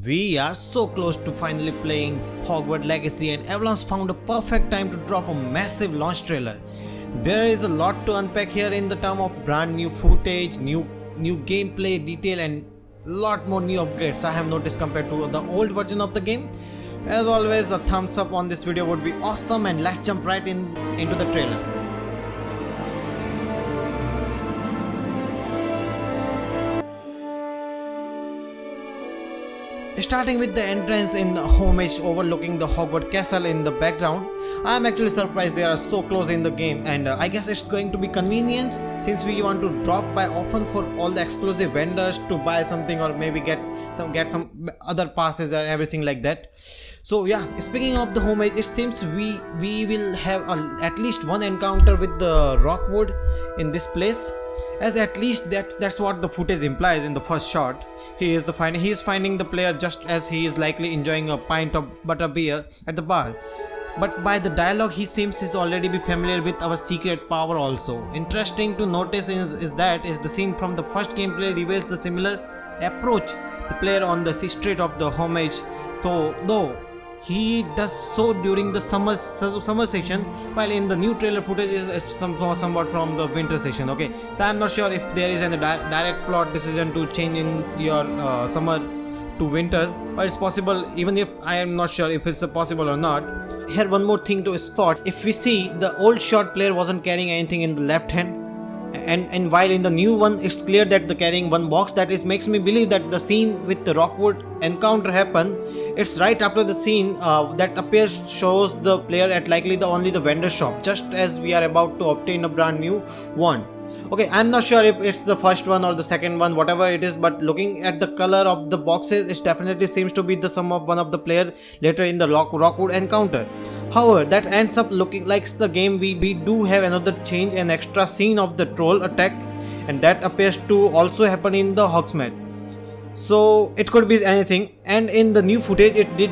We are so close to finally playing Hogwarts Legacy, and everyone's found a perfect time to drop a massive launch trailer. There is a lot to unpack here in the term of brand new footage, new gameplay detail, and lot more new upgrades I have noticed compared to the old version of the game. As always, a thumbs up on this video would be awesome, and let's jump right into the trailer. Starting with the entrance in the homage overlooking the Hogwarts Castle in the background, I am actually surprised they are so close in the game, and I guess it's going to be convenience since we want to drop by often for all the exclusive vendors to buy something or maybe get some other passes and everything like that. So yeah, speaking of the homage, it seems we will have at least one encounter with the Rockwood in this place, as at least that's what the footage implies in the first shot. He is finding the player just as he is likely enjoying a pint of butterbeer at the bar. But by the dialogue, he seems he's already be familiar with our secret power also. Interesting to notice is the scene from the first gameplay reveals the similar approach the player on the street of the homage, though he does so during the summer session, while in the new trailer footage is somewhat from the winter session. Okay, so I'm not sure if there is any direct plot decision to change in your summer to winter, but it's possible, even if I am not sure if it's possible or not. Here one more thing to spot: if we see the old shot, player wasn't carrying anything in the left hand, and while in the new one it's clear that the carrying one box. That is makes me believe that the scene with the Rockwood encounter happened. It's right after the scene that appears shows the player at likely only the vendor shop, just as we are about to obtain a brand new one. Okay, I'm not sure if it's the first one or the second one, whatever it is, but looking at the color of the boxes, it definitely seems to be the sum of one of the player later in the Rockwood encounter. However, that ends up looking like the game. We do have another change, an extra scene of the troll attack, and that appears to also happen in the Hogsmeade. So it could be anything, and in the new footage it did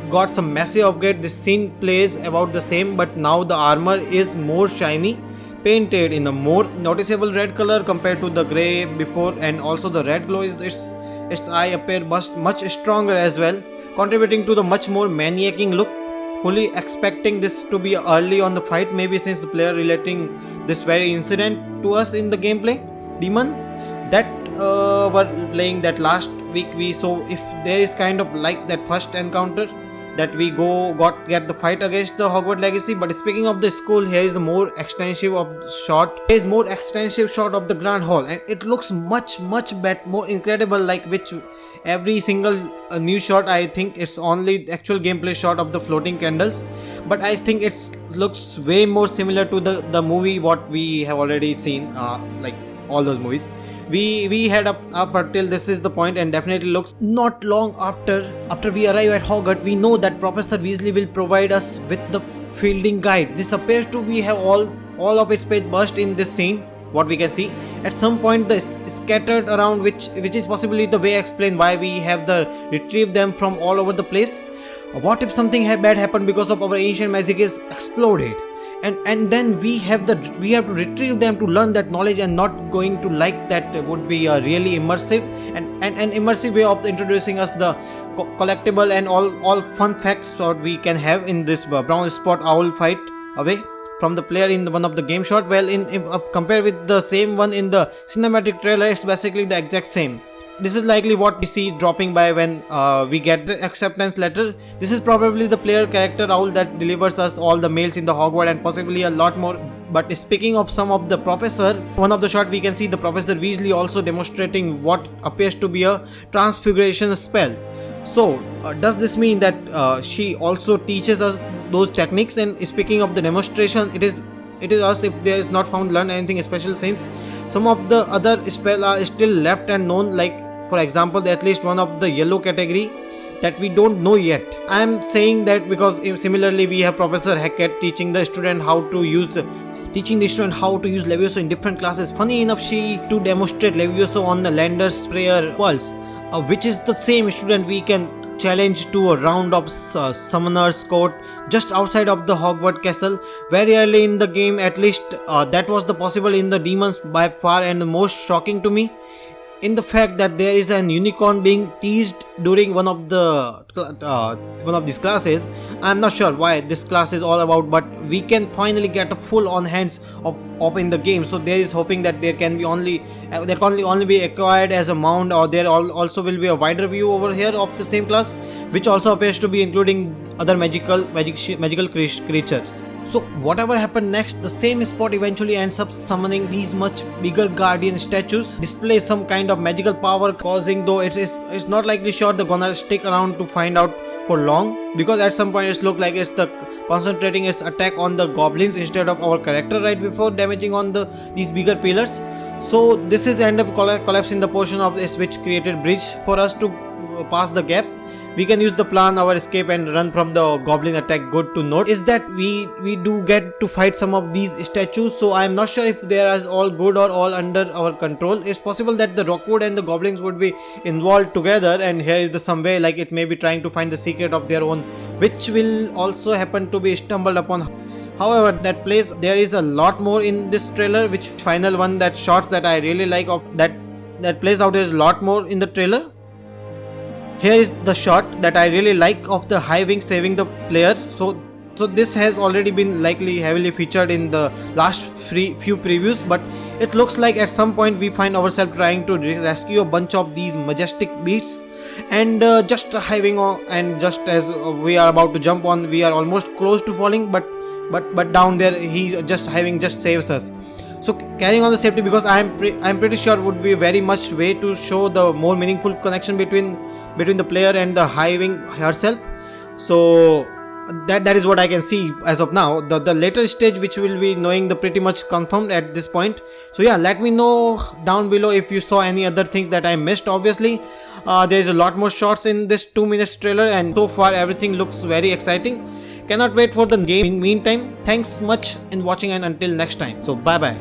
got some massive upgrade. This scene plays about the same, but now the armor is more shiny, painted in a more noticeable red color compared to the grey before, and also the red glow is its eye appear much stronger as well, contributing to the much more maniaking look. Fully expecting this to be early on the fight, maybe since the player relating this very incident to us in the gameplay demon that were playing that last week. So if there is kind of like that first encounter that we get the fight against the Hogwarts Legacy. But speaking of the school, here is the more extensive shot of the Grand Hall, and it looks much better, more incredible, like which every single new shot. I think it's only actual gameplay shot of the floating candles, but I think it looks way more similar to the movie what we have already seen, like all those movies we had up until this is the point. And definitely looks not long after we arrive at Hogwarts, we know that Professor Weasley will provide us with the fielding guide. This appears to be have all of its page burst in this scene. What we can see at some point this scattered around, which is possibly the way explain why we have retrieve them from all over the place. What if something bad happened because of our ancient magic is exploded, and then we have to retrieve them to learn that knowledge, and not going to like that would be a really immersive and an immersive way of introducing us the collectible and all fun facts what we can have in this brown spot owl fight away from the player in one of the game shot. Well, compared with the same one in the cinematic trailer, it's basically the exact same. This is likely what we see dropping by when we get the acceptance letter. This is probably the player character owl that delivers us all the mails in the Hogwarts, and possibly a lot more. But speaking of some of the professor, one of the shot we can see the Professor Weasley also demonstrating what appears to be a transfiguration spell. So does this mean that she also teaches us those techniques? And speaking of the demonstration, it is us if there is not found learn anything special, since some of the other spells are still left and known, like for example at least one of the yellow category that we don't know yet. I am saying that because similarly we have Professor Hackett teaching the student how to use Levioso in different classes. Funny enough, she to demonstrate Levioso on the Lander's prayer walls, which is the same student we can challenge to a round of Summoner's Court just outside of the Hogwarts Castle. Very early in the game, at least that was the possible in the demons by far, and the most shocking to me in the fact that there is an unicorn being teased during one of these classes. I'm not sure why this class is all about, but we can finally get a full on hands of in the game. So there is hoping that there can only be acquired as a mount, or there also will be a wider view over here of the same class, which also appears to be including other magical creatures. So whatever happened next, the same spot eventually ends up summoning these much bigger guardian statues, displays some kind of magical power, causing, though it's not likely sure they're gonna stick around to find out for long, because at some point it looks like it's concentrating its attack on the goblins instead of our character right before damaging on these bigger pillars. So this is end up collapsing the portion of this which created bridge for us to pass the gap. We can use the plan our escape and run from the goblin attack. Good to note is that we do get to fight some of these statues, so I am not sure if they are all good or all under our control. It's possible that the Rockwood and the goblins would be involved together, and here is the some way like it may be trying to find the secret of their own, which will also happen to be stumbled upon. However, there is a lot more in this trailer, which final one, that shots that I really like of that plays out is a lot more in the trailer. Here is the shot that I really like of the high wing saving the player. So this has already been likely heavily featured in the last few previews, but it looks like at some point we find ourselves trying to rescue a bunch of these majestic beasts, and just high wing and just as we are about to jump on, we are almost close to falling, but down there he just saves us. So carrying on the safety, because I'm pretty sure would be very much way to show the more meaningful connection between the player and the high wing herself. So that is what I can see as of now. The later stage, which will be knowing the pretty much confirmed at this point. So yeah, let me know down below if you saw any other things that I missed. Obviously there is a lot more shots in this 2 minutes trailer, and so far everything looks very exciting. Cannot wait for the game. In meantime, thanks much in watching, and until next time, so bye bye.